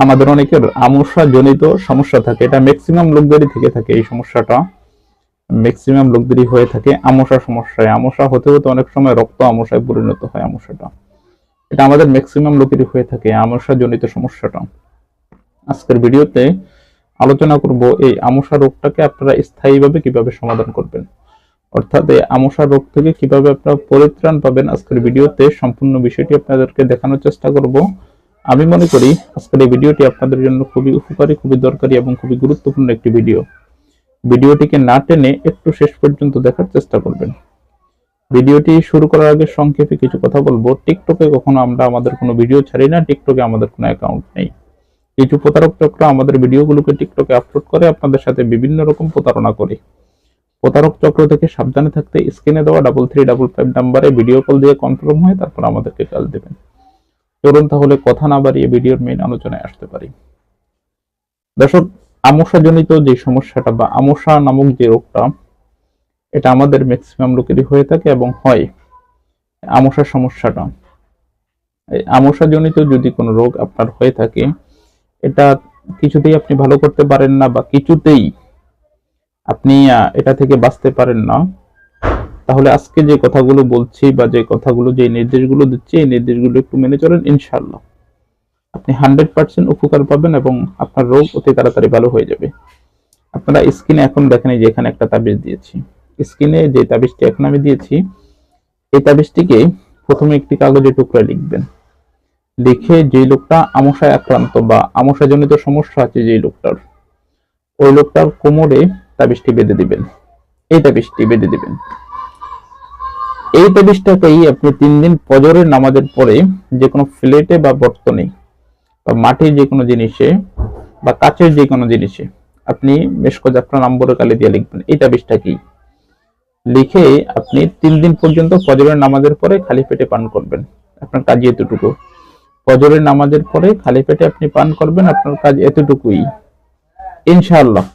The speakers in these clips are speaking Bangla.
আমাদের অনেকের আমসা জনিত সমস্যা থাকে, এটা ম্যাক্সিমাম লোকদেরই থেকে থাকে। এই সমস্যাটা ম্যাক্সিমাম লোকদেরই হয়ে থাকে আমসা সমস্যায়। আমসা হতে হতে অনেক সময় রক্ত আমসায় পরিণত হয়। আমসাটা এটা আমাদের ম্যাক্সিমাম লোকেরই হয়ে থাকে, আমসা জনিত সমস্যাটা। আজকের ভিডিওতে আলোচনা করব এই আমসা রোগটাকে আপনারা স্থায়ীভাবে কিভাবে সমাধান করবেন, অর্থাৎ এই আমসা রোগ থেকে কিভাবে আপনারা পরিত্রাণ পাবেন। আজকের ভিডিওতে সম্পূর্ণ বিষয়টি আপনাদেরকে দেখানোর চেষ্টা করব। আমি মনে করি আজকের এই ভিডিওটি আপনাদের জন্য খুবই উপকারী, খুবই দরকারি এবং খুবই গুরুত্বপূর্ণ একটি ভিডিও। ভিডিওটিকে না টেনে একটু শেষ পর্যন্ত দেখার চেষ্টা করবেন। ভিডিওটি শুরু করার আগে সংক্ষেপে কিছু কথা বলবো। টিকটকে কখনো আমরা আমাদের কোনো ভিডিও ছাড়ি না, টিকটকে আমাদের কোনো অ্যাকাউন্ট নেই। কিছু প্রতারক চক্র আমাদের ভিডিওগুলোকে টিকটকে আপলোড করে আপনাদের সাথে বিভিন্ন রকম প্রতারণা করে। প্রতারক চক্র থেকে সাবধানে থাকতে স্ক্রিনে দেওয়া 3355 নাম্বারে ভিডিও কল দিয়ে কনফার্ম হয়ে তারপর আমাদেরকে কল দেবেন। চলুন তাহলে কথা না বাড়িয়ে ভিডিওর মেইন আলোচনায় আসতে পারি। দর্শক, আমসাজনিত যে সমস্যাটা বা আমসা নামক যে রোগটা, এটা আমাদের ম্যাক্সিমাম লোকেরই হয়ে থাকে এবং হয়। আমসা সমস্যাটা, এই আমসাজনিত যদি কোনো রোগ আপনার হয়ে থাকে, এটা কিছুতেই আপনি ভালো করতে পারেন না বা কিছুতেই আপনি এটা থেকে বাঁচতে পারেন না, তাহলে আজকে যে কথাগুলো বলছি বা যে কথাগুলো, যে নির্দেশগুলো দিচ্ছি, এই নির্দেশগুলো একটু মেনে চলেন, ইনশাআল্লাহ আপনি 100% উপকার পাবেন এবং আপনার রোগ অতি তাড়াতাড়ি ভালো হয়ে যাবে। আপনারা স্ক্রিনে এখন দেখেন যে এখানে একটা তাবিজ দিয়েছি। স্ক্রিনে যে তাবিজটি এখন আমি দিয়েছি, এই তাবিজটিকে প্রথমে একটি কাগজে টুকরা লিখবেন। লিখে যে লোকটা আমসায় আক্রান্ত বা আমসাজনিত সমস্যা আছে যে লোকটার, ওই লোকটার কোমরে তাবিজটি বেঁধে দিবেন। এই তাবিজটি বেঁধে দিবেন। এই তাবিজটাকেই আপনি 3 দিন ফজরের নামাজের পরে যে কোনো প্লেটে বা বর্তনে বা মাটির যে কোনো জিনিসে বা কাচের যে কোনো জিনিসে আপনি মেশকো জাফরান আম্বরের কালি দিয়ে লিখবেন। এই তাবিজটাকেই লিখে আপনি 3 দিন পর্যন্ত ফজরের নামাজের পরে খালি পেটে পান করবেন। আপনার কাজ এতটুকু। ফজরের নামাজের পরে খালি পেটে আপনি পান করবেন, আপনার কাজ এতটুকুই। ইনশাআল্লাহ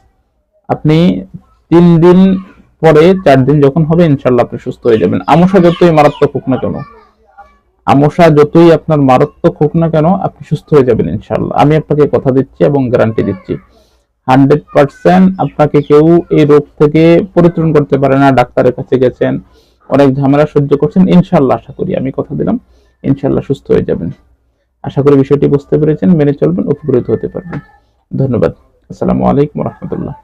আপনি 3 দিন পরে 4 দিন যখন হবে, ইনশাআল্লাহ আপনি সুস্থ হয়ে যাবেন। আমসা যতই মারাত্মক হোক না কেন, আমসা যতই আপনার মারাত্মক হোক না কেন, আপনি সুস্থ হয়ে যাবেন ইনশাআল্লাহ। আমি আপনাকে কথা দিচ্ছি এবং গ্যারান্টি দিচ্ছি, 100% আপনাকে কেউ এই রোগ থেকে পরিত্রাণ করতে পারে না। ডাক্তারের কাছে গেছেন, অনেক ঝামেলা সহ্য করছেন, ইনশাআল্লাহ আশা করি, আমি কথা দিলাম, ইনশাআল্লাহ সুস্থ হয়ে যাবেন। আশা করি বিষয়টি বুঝতে পেরেছেন, মেনে চলবেন, উপকৃত হতে পারবেন। ধন্যবাদ। আসসালামু আলাইকুম ওয়া রাহমাতুল্লাহ।